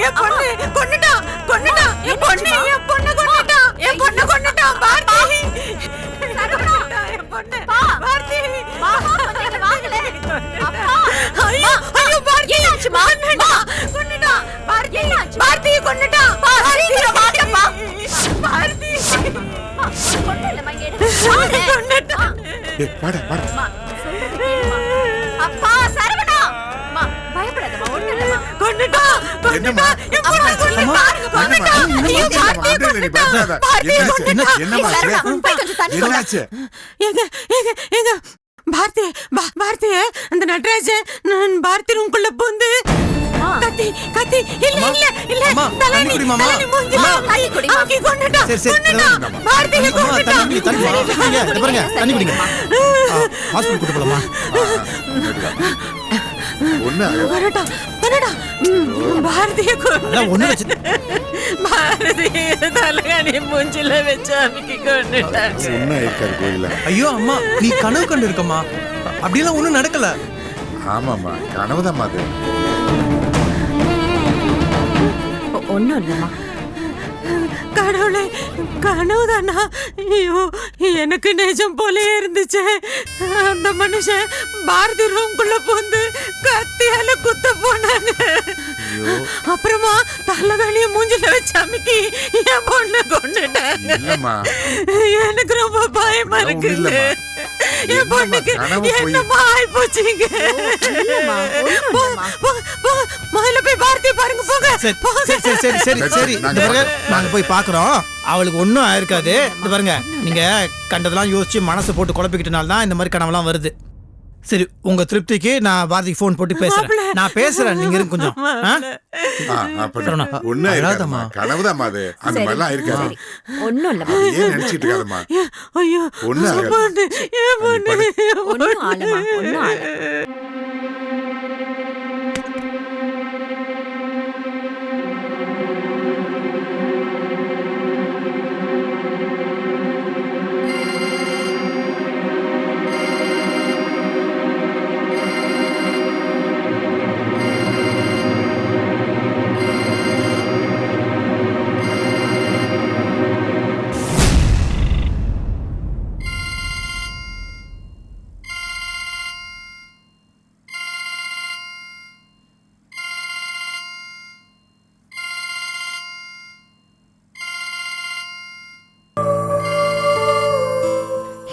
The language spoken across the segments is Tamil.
என் பொண்ணு கொன்னுட்டான் கொன்னுட்டான் என் பொண்ணு கொன்னுட்டான் என் பொண்ணு கொன்னுட்டான் பாரதி என் பொண்ணு பாரதி வாங்கலே அப்பா ஐயோ ஐயோ பாரதி என்னாச்சு கொன்னுட்டான் பாரதி பாரதி கொன்னுட்டான் சீக்கிரம் வாங்கப்பா பாரதி கொன்னல மங்கேடு கொன்னுட்டான் ஏய் வாடா வாடா அப்பா சரவணா அம்மா பயப்படாதம்மா ஒண்ணுல்லம்மா கொன்னுட்டான் என்னம்மா என் பொண்ணு கொன்னுட்டான் ஐயோ என்னம்மா என்னாச்சு எங்க பாரதி பாரதி அந்த நடராஜ நான் பாரதி ரூம்க்குள்ள போந்து கத்தி இல்ல தலனி மூஞ்சி கை குடி ஆக்கி கொன்னுட்டான் பாரதி கொன்னுட்டான் தண்ணி பாருங்க தண்ணி குடிங்க ஹாஸ்பிடல் கூட்டி போலாமா ஒண்ணு பாரதிய ஒண்ணு வச்சு பாரதிய தலகாணி மூஞ்சில வச்சு அமுக்கி கொன்னுட்டாங்க ஒண்ணு இருக்காது கோயில ஐயோ அம்மா நீ கனவு கண்டு இருக்கம்மா அப்படியெல்லாம் ஒண்ணும் நடக்கல ஆமாம்மா கனவுதான் அது ஒண்ணும் இல்லம்மா கடவுளே கனவுதானா ஐயோ எனக்கு நிஜம் போலே இருந்துச்சு அந்த மனுஷன் பாரதி ரூம்குள்ள போந்து கத்தியால குத்த போனாங்க அப்புறமா தலகாணிய மூஞ்சில வச்சு அமுக்கி என் பொண்ணு கொன்னுட்டாங்க எனக்கு ரொம்ப பயமா இருக்குங்க என் பொண்ணுக்கு என்னமா ஆயி போச்சுங்க முதல்ல போய் பாரதி பாருங்க போங்க சரி நாங்க போய் பாக்குறோம் அவளுக்கு ஒன்னும் ஆயிருக்காது இது பாருங்க நீங்க கண்டதெல்லாம் யோசிச்சு மனசை போட்டு குழப்பிக்கிட்டனால தான் இந்த மாதிரி கனவெல்லாம் வருது சரி உங்க திருப்திக்கு நான் பாரதிக்கு போன் போட்டு பேசுறேன் நான் பேசுறேன் நீங்க இருங்க கொஞ்சம் ஒண்ணு இல்லாதம்மா கனவுதான் அது அந்த மாதிரிலாம் இருக்காது ஒண்ணும் இல்ல ஏன் நினைச்சிட்டு இருக்காதம்மா ஐயோ ஒண்ணு ஒண்ணும் ஆலமா ஒண்ணும் ஆல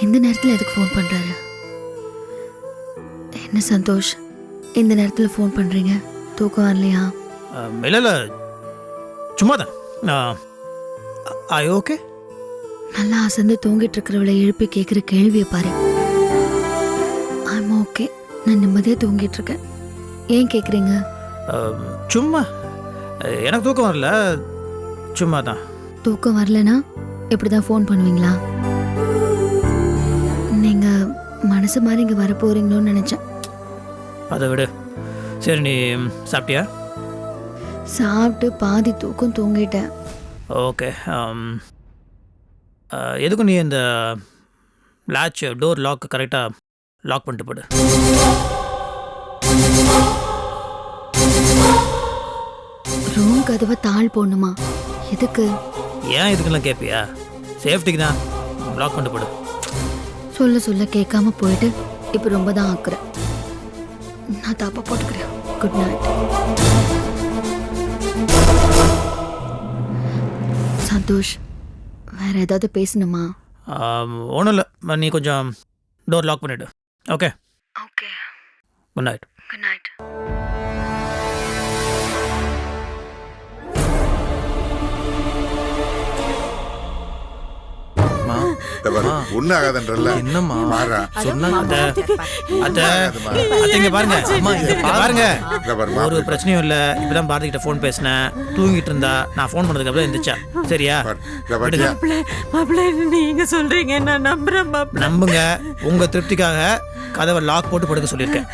இந்த நேரத்தில் எதுக்கு ஃபோன் பண்ணுறாரு? என்ன சந்தோஷ் இந்த நேரத்தில் ஃபோன் பண்ணுறீங்க? தூக்கம் வரலையா? இல்லை சும்மா தான் ஓகே. நல்லா அசந்து தூங்கிட்டு இருக்கிறவளை எழுப்பி கேட்குற கேள்வியை பாரு. ஆமாம் ஓகே, நான் நிம்மதியாக தூங்கிட்டு இருக்கேன். ஏன் கேட்குறீங்க? சும்மா எனக்கு தூக்கம் வரல, சும்மா தான். தூக்கம் வரலனா எப்படி தான் ஃபோன் பண்ணுவீங்களா? நீங்கள் மனசு மாதிரி இங்கே வர போகிறீங்களோன்னு நினச்சேன். அதை விடு. சரி நீ சாப்பிட்டியா? சாப்பிட்டு பாதி தூக்கம் தூங்கிட்டேன். ஓகே. எதுக்கும் நீ இந்த லாட்ச் டோர் லாக் கரெக்டாக லாக் பண்ணிட்டு போடு. ரூம் கதவை தாழ் போடணுமா? எதுக்கு? ஏன் இதுக்கெல்லாம் கேட்பியா? சேஃப்டிக்கு தான். லாக் பண்ணிட்டு போடு. சொல்ல சொல்ல கேட்காம போயிட்டு இப்போ ரொம்ப தான் ஆக்குறேன். நான் தாப்பா போட்டுக்கிறேன். Good night. சந்தோஷ், வேற ஏதாவது பேசணுமா? ஒன்றும் இல்லை, நீ கொஞ்சம் டோர் லாக் பண்ணிவிடு. Okay okay. Good night. Good night. ஒண்ணு ஆகாதன்றல்ல. என்னம்மா மாறா சொன்னாங்க பாருங்க. அம்மா பாருங்க, ஒரு பிரச்சனையும் இல்லை. இப்பதான் பாரதி கிட்ட ஃபோன் பேசினேன். தூங்கிட்டு இருந்தா நான் ஃபோன் பண்ணதுக்கு அப்புறம் எந்திரிச்சா. சரியா? நீங்க சொல்றீங்க, நான் நம்புறேன். நம்புங்க. உங்க திருப்திக்காக கதவை லாக் போட்டு படுக்க சொல்லியிருக்கேன்.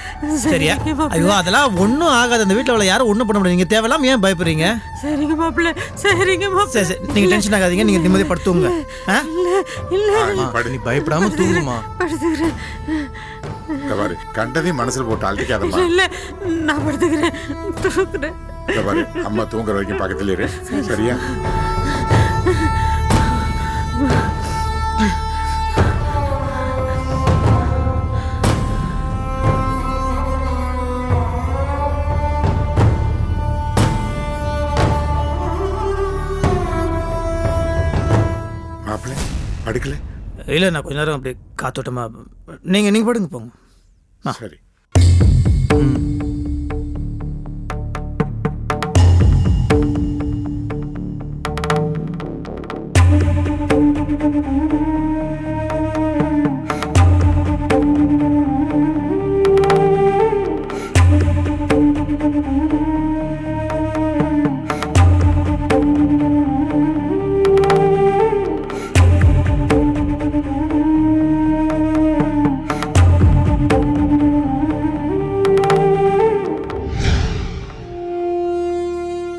சரியா? ஐயோ அதெல்லாம் ஒன்றும் ஆகாது. அந்த வீட்டில் அவளை யாரும் ஒன்றும் பண்ண முடியாது. நீங்க தேவையில்லாம ஏன் பயப்படுறீங்க? சரிங்க மாப்பிள்ள, சரிங்க மாப்பிள்ள. சரி நீங்க டென்ஷன் ஆகாதீங்க. நீங்க நிம்மதியா படுத்துங்க. நீ பயப்படாம தூங்குமா? படுத்துக்கிறேன். கண்டதையும் மனசுல போட்டு அழட்டிக்காதம்மா. இல்ல நான் படுத்துக்கிறேன். இந்த பாரு அம்மா தூங்குற வரைக்கும் பக்கத்துல இரு சரியா? மாப்பிள்ளை படுக்கல? இல்லை நான் கொஞ்ச நேரம் அப்படி காத்தோட்டமா நீங்கள் படுங்க போங்க. சரி.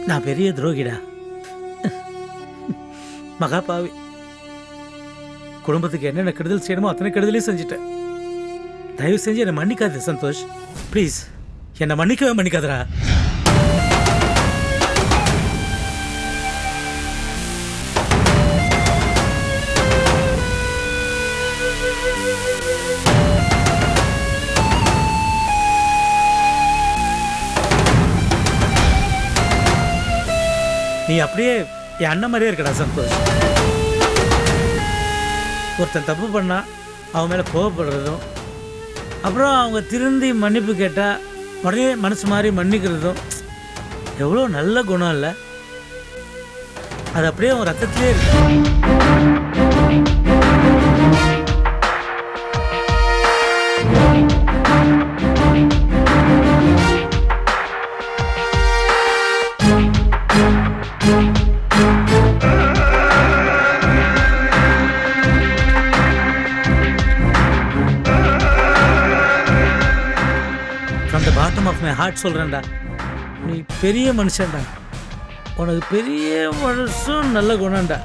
நான் பெரிய துரோகிடா, மகாபாவி. குடும்பத்துக்கு என்னென்ன கெடுதல் செய்யணுமோ அத்தனை கெடுதலையும் செஞ்சுட்டேன். தயவு செஞ்சு என்னை மன்னிக்காது சந்தோஷ், ப்ளீஸ். என்னை மன்னிக்கவே மன்னிக்காதரா. நீ அப்படியே என் அண்ணன் மாதிரியே இருக்கடா சந்தோஷ். ஒருத்தன் தப்பு பண்ணா அவன் மேலே கோவப்படுறதும், அப்புறம் அவங்க திருந்தி மன்னிப்பு கேட்டால் உடனே மனசு மாதிரி மன்னிக்கிறதும் எவ்வளோ நல்ல குணம் இல்லை? அது அப்படியே அவன் ரத்தத்திலே இருக்கு. From the bottom of my heart சொல்கிறேன்டா, நீ பெரிய மனுஷன்டா. உனக்கு பெரிய மனசும் நல்ல குணம்டா.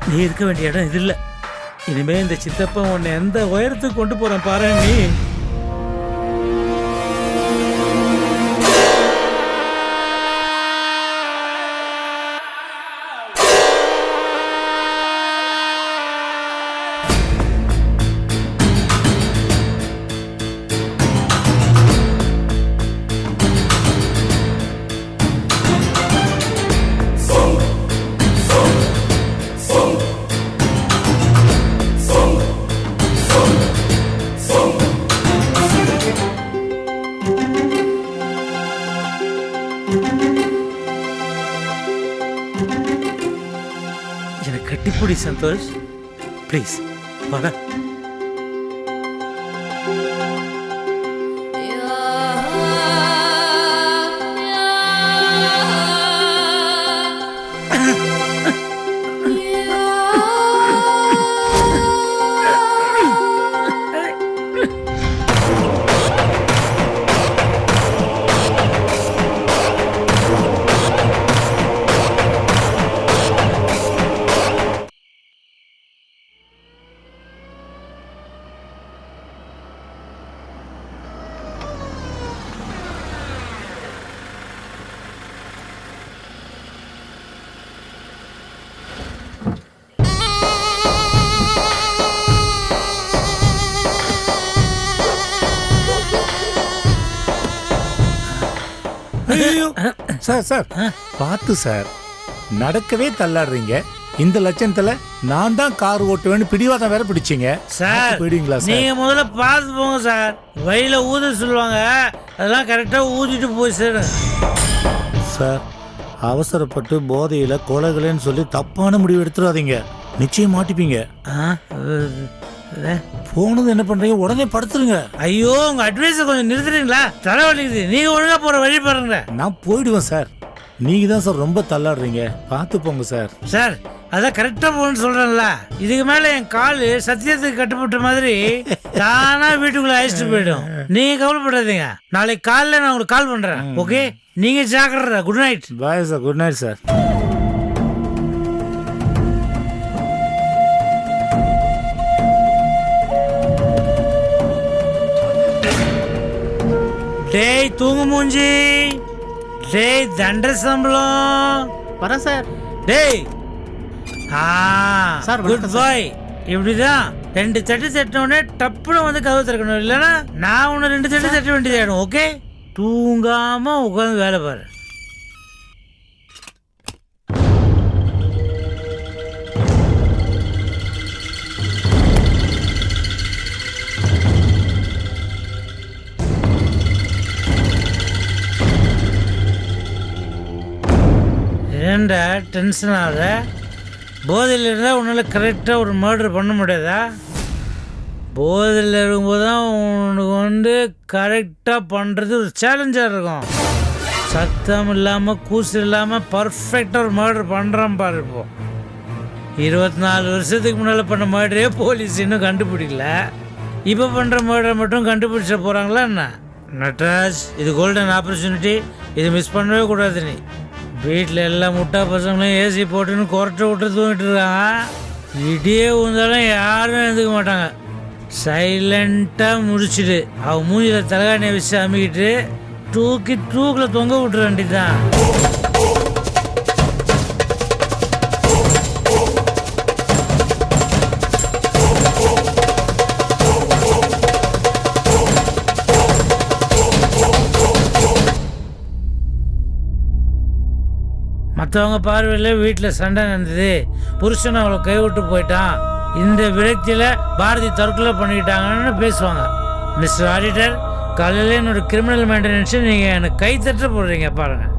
நீ இருக்க வேண்டிய இடம் இது இல்லை. இனிமேல் இந்த சித்தப்பன் உன்னை எந்த உயரத்துக்கு கொண்டு போகிறேன் பாரு. நீ என்னை கட்டிப்பிடி சந்தோஷ், ப்ளீஸ் வாடா. சார் சார் பார்த்து சார், நடக்கவே தள்ளாடுறீங்க. இந்த லட்சணத்துல நான் தான் கார் ஓட்டுவேன்னு பிடிவாதம் வேற பிடிச்சிங்க சார். போயிடுவீங்களா சார்? நீங்க முதல்ல பார்த்து போங்க சார். வழியில ஊத சொல்லுவாங்க, அதெல்லாம் கரெக்டா ஊதிட்டு போய் சேருங்க சார். அவசரப்பட்டு போதையில கொலைகளேன்னு சொல்லி தப்பான முடிவு எடுத்துடாதீங்க, நிச்சயம் மாட்டிப்பீங்க. போனது என்ன பண்றீங்க? உடனே படுத்துருங்க. ஐயோ, உங்க அட்வைஸை கொஞ்சம் நிறுத்துறீங்களா? தலைவலிக்குது. நீங்க ஒழுங்கா போற வழி பாருங்க. நான் போயிடுவேன் சார். நீங்க தான் சார் ரொம்ப தள்ளாடுறீங்க, பார்த்து போங்க சார். சார் அதான் கரெக்டா போகணும்னு சொல்றேன்ல. இதுக்கு மேல என் காலு சத்தியத்துக்கு கட்டுப்பட்ட மாதிரி தானா வீட்டுக்குள்ள அழைச்சிட்டு போயிடும். நீங்க கவலைப்படாதீங்க. நாளைக்கு காலைல நான் உங்களுக்கு கால் பண்றேன். ஓகே, நீங்க ஜாக்கிரதா. Good night. Bye sir. Good night sir. டேய் தூங்கு மூஞ்சி. டேய் தண்ட சம்பளம் வரேன் சார். டேய் சார், குட் வணக்கம் சார். பாய். இப்படிதான் 2 தட்டு தட்டினோடனே டப்புன்னு வந்து கதவு திறக்கணும், இல்லைன்னா நான் உன்னை 2 தட்டு தட்ட வேண்டியதாயிடும். ஓகே, தூங்காம உட்காந்து வேலை பாரு. ஏன்டா டென்ஷன் ஆகுத? போதையில் இருந்தால் உன்னால் கரெக்டாக ஒரு மர்டர் பண்ண முடியாதா? போதையில் இருக்கும்போது தான் உனக்கு கரெக்டாக பண்ணுறது ஒரு சேலஞ்சாக இருக்கும். சத்தம் இல்லாமல் கூசல் இல்லாமல் பர்ஃபெக்டாக ஒரு மர்டர் பண்ணுறான் பாரு. இப்போ 24 வருஷத்துக்கு முன்னால் பண்ண மர்டரே போலீஸ் இன்னும் கண்டுபிடிக்கல. இப்போ பண்ணுற மர்டரை மட்டும் கண்டுபிடிச்ச போகிறாங்களா என்ன? நட்ராஜ், இது கோல்டன் ஆப்பர்ச்சுனிட்டி, இது மிஸ் பண்ணவே கூடாது. நீ வீட்டில் எல்லா முட்டா பசங்களையும் ஏசி போட்டுன்னு கொரட்டை விட்டு தூங்கிட்டு இருக்காங்க. இடியே ஊந்தாலும் யாரும் எழுந்துக்க மாட்டாங்க. சைலண்ட்டாக முடிச்சுட்டு அவன் மூஞ்சில் தலைகாணியை வச்சு அமுக்கிட்டு தூக்கில் தொங்க விட்டுற வேண்டியதான். மற்றவங்க பார்வையில் வீட்டில் சண்டை நடந்தது, புருஷன் அவளை கைவிட்டு போயிட்டான், இந்த விரக்தியில் பாரதி தற்கொலை பண்ணிக்கிட்டாங்கன்னு பேசுவாங்க. மிஸ்டர் ஆடிட்டர், காலையில் என்னோட கிரிமினல் மெயின்டெனன்ஸை நீங்கள் எனக்கு கை தட்ட போடுறீங்க பாருங்கள்.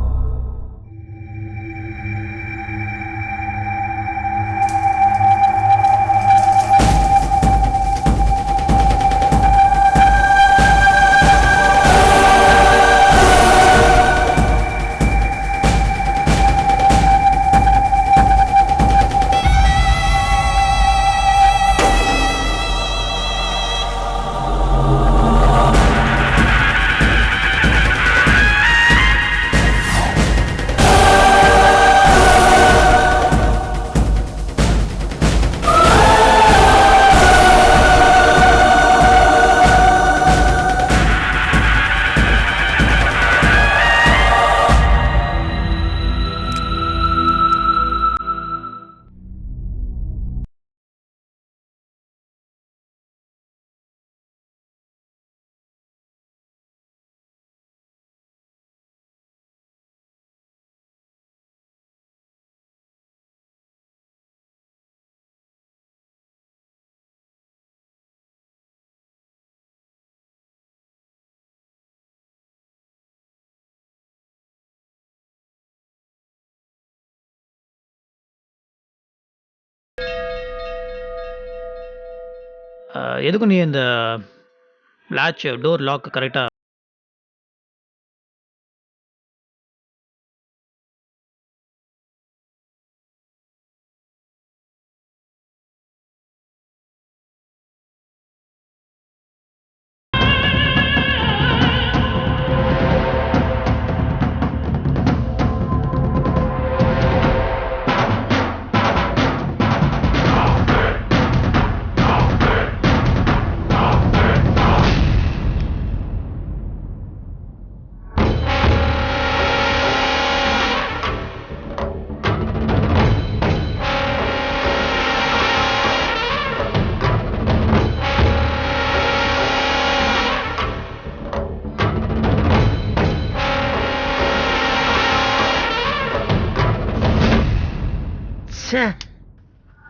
எதுக்கும் நீ இந்த லாட்ச் டோர் லாக் கரெக்டாக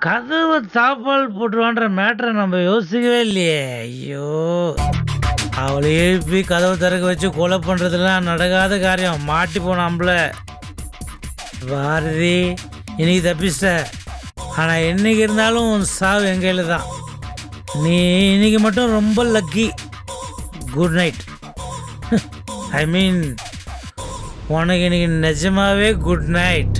கதவை தாப்பால் போட்டுருவான்ற மேட்டரை நம்ம யோசிக்கவே இல்லையே. ஐயோ, அவளை எழுப்பி கதவை திறக்க வச்சு கொலை பண்ணுறதுலாம் நடக்காத காரியம். மாட்டி போனாம்ல பாரதி, இன்னைக்கு தப்பிச்சிட்ட. ஆனால் என்னைக்கு இருந்தாலும் உன் சாவு என் கையில் தான். நீ இன்னைக்கு மட்டும் ரொம்ப lucky. Good night. I mean, உனக்கு இன்னைக்கு நிஜமாவே குட் நைட்.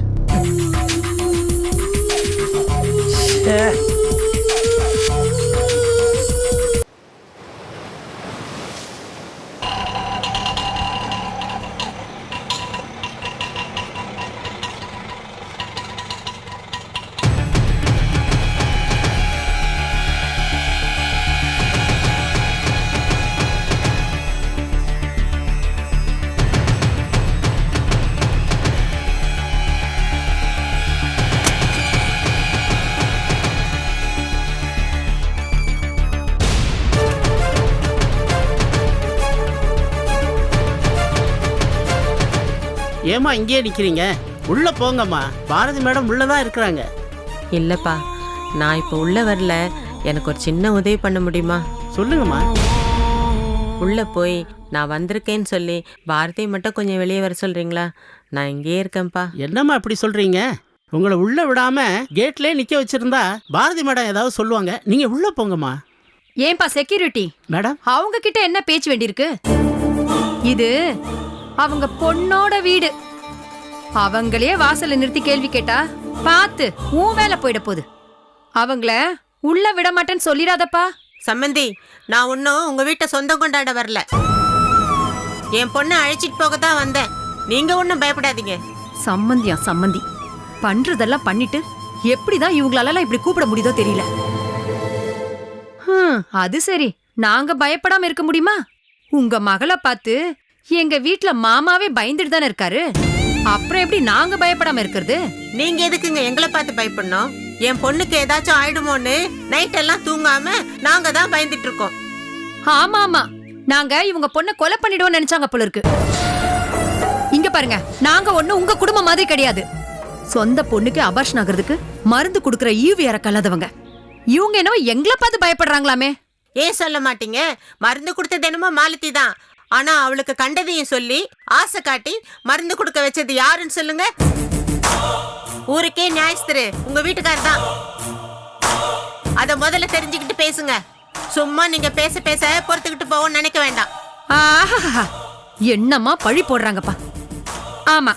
ஏம்மா இங்கேயே நிக்கிறீங்க? உள்ள போங்கம்மா, பாரதி மேடம் உள்ளதான் இருக்கிறாங்க. இல்லப்பா, நான் இப்போ உள்ள வரல. எனக்கு ஒரு சின்ன உதவி பண்ண முடியுமா? சொல்லுங்கம்மா. உள்ள போய் நான் வந்திருக்கேன்னு சொல்லி பாரதியை மட்டும் கொஞ்சம் வெளியே வர சொல்றீங்களா? நான் இங்கேயே இருக்கேன்ப்பா. என்னம்மா இப்படி சொல்றீங்க? உங்களை உள்ள விடாம கேட்லயே நிக்க வச்சிருந்தா பாரதி மேடம் ஏதாவது சொல்லுவாங்க. நீங்க உள்ள போங்கம்மா. ஏன்பா செக்யூரிட்டி மேடம், அவங்க கிட்ட என்ன பேச்சு வேண்டியிருக்கு? இது அவங்க பொண்ணோட வீடு. அவங்களே வாசல்ல நிறுத்தி கேள்வி கேட்டா பார்த்து உன் வேலை போயிட போகுது. அவங்கள உள்ள விட மாட்டேன்னு சொல்லிடாதப்பா. சம்மந்தி, நான் ஒன்றும் உங்க வீட்டை சொந்தம் கொண்டாட வரல. என் பொண்ணை அழைச்சிட்டு போக தான் வந்தேன். நீங்க ஒன்றும் பயப்படாதீங்க. சம்மந்தியா சம்மந்தி, பண்றதெல்லாம் பண்ணிட்டு எப்படிதான் இவங்களால இப்படி கூப்பிட முடியுதோ தெரியல. அது சரி, நாங்க பயப்படாம இருக்க முடியுமா? உங்க மகளை பார்த்து எங்க வீட்ல மாமாவே பயந்துட்டு தானே இருக்காரு. அப்புறம் எப்படி நாங்க பயப்படாம இருக்கிறது? நீங்க எதுக்குங்க எங்களை பார்த்து பயப்படணும்? என் பொண்ணுக்கு ஏதாச்சும் ஆயிடுமோன்னு நைட் எல்லாம் தூங்காம நாங்க தான் பயந்துட்டு இருக்கோம். ஆமா ஆமா, நாங்க இவங்க பொண்ணை கொலை பண்ணிடுவோம் நினைச்சாங்க போல இருக்கு. இங்க பாருங்க, நாங்க ஒண்ணு உங்க குடும்பம் மாதிரி கிடையாது. சொந்த பொண்ணுக்கு அபார்ஷன் ஆகிறதுக்கு மருந்து குடுக்கற ஈவு இறக்கல்லாதவங்க. இவங்க என்னவோ எங்களை பார்த்து பயப்படுறாங்களாமே. ஏன் சொல்ல மாட்டீங்க? மருந்து கொடுத்தது என்னமோ மாலதி தான். ஆனா அவளுக்கு கண்டதையும் சொல்லி ஆசை காட்டி மருந்து கொடுக்க வச்சது யாருன்னு சொல்லுங்க. ஊருக்கே நியாயஸ்தரு உங்க வீட்டுக்காரர் தான். அத முதல்ல தெரிஞ்சுக்கிட்டு பேசுங்க. சும்மா நீங்க பேச பேச பொறுத்துக்கிட்டு போவோம்னு நினைக்க வேண்டாம். ஆஹா, என்னம்மா பழி போடுறாங்கப்பா. ஆமா,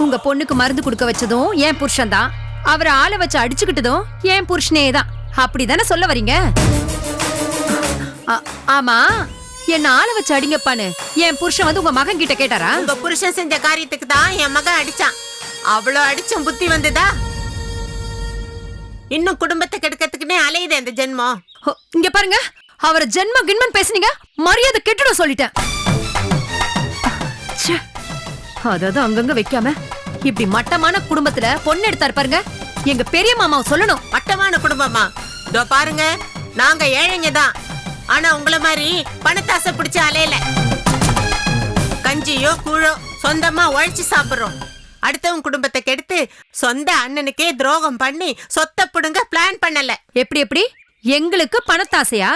உங்க பொண்ணுக்கு மருந்து கொடுக்க வச்சதும் என் புருஷன் தான். அவரை ஆளை வச்சு அடிச்சுக்கிட்டதும் என் புருஷனே தான். அப்படிதானே சொல்ல வரீங்க? ஆமா, என்ன ஆளை வச்சு அடிங்கப்பான்னு என் புருஷன் வந்து உங்க மகன் கிட்ட கேட்டாரா? உங்க புருஷன் செஞ்ச காரியத்துக்கு தான் என் மகன் அடிச்சான். அவ்வளோ அடிச்சும் புத்தி வந்ததா? இன்னும் குடும்பத்தை கெடுக்கிறதுக்குன்னே அலையுது இந்த ஜென்மம். இங்க பாருங்க, அவரை ஜென்ம கின்மன் பேசுனீங்க, மரியாதை கெட்டுடும் சொல்லிட்டேன். அதாவது அங்கங்க வைக்காம இப்படி மட்டமான குடும்பத்துல பொண்ணு எடுத்தாரு பாருங்க. எங்க பெரிய மாமாவை சொல்லணும். மட்டமான குடும்பமா? இதோ பாருங்க, நாங்க ஏழைங்க தான். ஆனா உங்களை மாதிரி பணத்தாசை பிடிச்ச அலையில கஞ்சியோ கூழோ சொந்தமா உழைச்சு சாப்பிடுறோம். அடுத்தவங்க குடும்பத்தை கெடுத்து சொந்த அண்ணனுக்கே துரோகம் பண்ணி சொத்தை புடுங்க பிளான் பண்ணல. எப்படி எப்படி எங்களுக்கு பணத்தாசையா?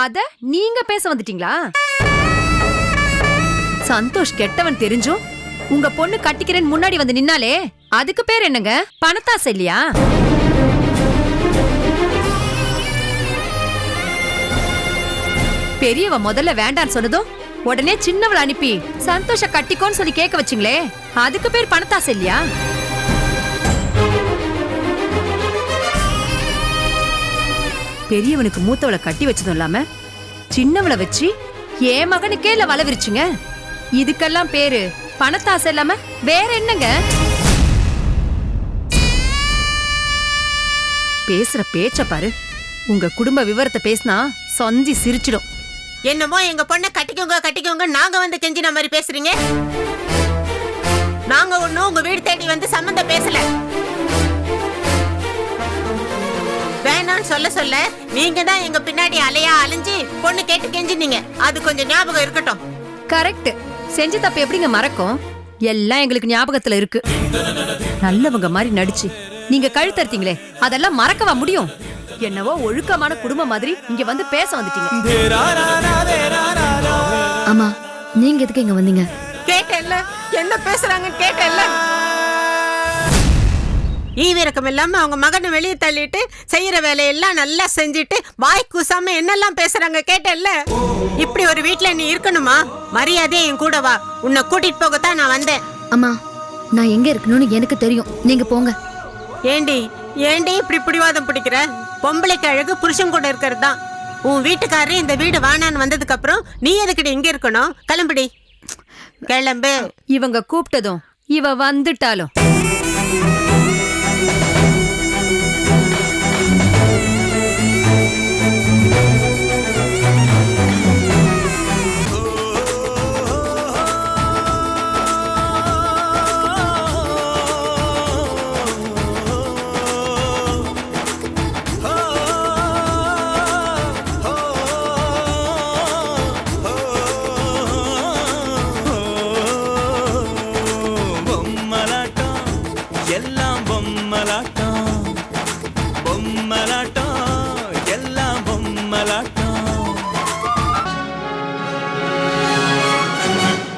அத நீங்க பேச வந்துட்டீங்களா? சந்தோஷ் கெட்டவன் தெரிஞ்சும் உங்க பொண்ணு கட்டிக்கிறேன்னு முன்னாடி வந்து நின்னாலே அதுக்கு பேர் என்னங்க? பணத்தாசை இல்லையா? பெரியவ முதல்ல வேண்டான்னு சொன்னதும் உடனே சின்னவளை அனுப்பி சந்தோஷ கட்டிக்கோன்னு சொல்லி கேட்க வச்சிங்களே, அதுக்கு பேர் பணத்தாசை இல்லையா? பெரியவனுக்கு மூத்தவளை கட்டி வச்சதும் இல்லாம சின்னவளை வச்சு என் மகனுக்கே இல்ல வள விரிச்சுங்க. இதுக்கெல்லாம் பேரு பணத்தாசை இல்லாம வேற என்னங்க? பேசுற பேச்ச பாரு. உங்க குடும்ப விவரத்தை பேசினா சொந்தி சிரிச்சிடும். என்னமோ எங்க பொண்ணை கட்டிக்கோங்க கட்டிக்கோங்க நாங்க வந்து கெஞ்சின மாதிரி பேசுறீங்க. நாங்க ஒண்ணும் உங்க வீடு தேடி வந்து சம்பந்தம் பேசல. வேணான்னு சொல்ல சொல்ல நீங்க தான் எங்க பின்னாடி அலையா அலைஞ்சு பொண்ணு கேட்டு கெஞ்சினீங்க. அது கொஞ்சம் ஞாபகம் இருக்கட்டும். கரெக்ட். செஞ்ச தப்பு எப்படிங்க மறக்கும்? எல்லாம் எங்களுக்கு ஞாபகத்துல இருக்கு. நல்லவங்க மாதிரி நடிச்சு நீங்க கழுத்தறுத்தீங்களே, அதெல்லாம் மறக்கவா முடியும்? என்னவோ ஒழுக்கமான குடும்பம் மாதிரி இங்க வந்து பேச வந்துட்டீங்க. ஆமா, நீங்க எதுக்கு இங்க வந்தீங்க? கேட்டேல்ல என்ன பேசுறாங்க, கேட்டேல்ல. ஈவிரக்கம் இல்லாம அவங்க மகனை வெளியே தள்ளிட்டு செய்யற வேலையெல்லாம் நல்லா செஞ்சுட்டு வாய் கூசாம என்னெல்லாம் பேசுறாங்க, கேட்டேல்ல. இப்படி ஒரு வீட்டுல நீ இருக்கணுமா? மரியாதையே என் கூட வா. உன்னை கூட்டிட்டு போகத்தான் நான் வந்தேன். அம்மா, நான் எங்க இருக்கணும்னு எனக்கு தெரியும். நீங்க போங்க. ஏண்டி ஏண்டி இப்படி பிடிவாதம் பிடிக்கிற? பொம்பளைக்கு அழகு புருஷன் கூட இருக்கிறது தான். உன் வீட்டுக்காரரு இந்த வீடு வானான்னு வந்ததுக்கு அப்புறம் நீ எதுக்கிட்ட இங்க இருக்கணும்? கிளம்புடி, கிளம்பு. இவங்க கூப்பிட்டதும் இவ வந்துட்டாலும்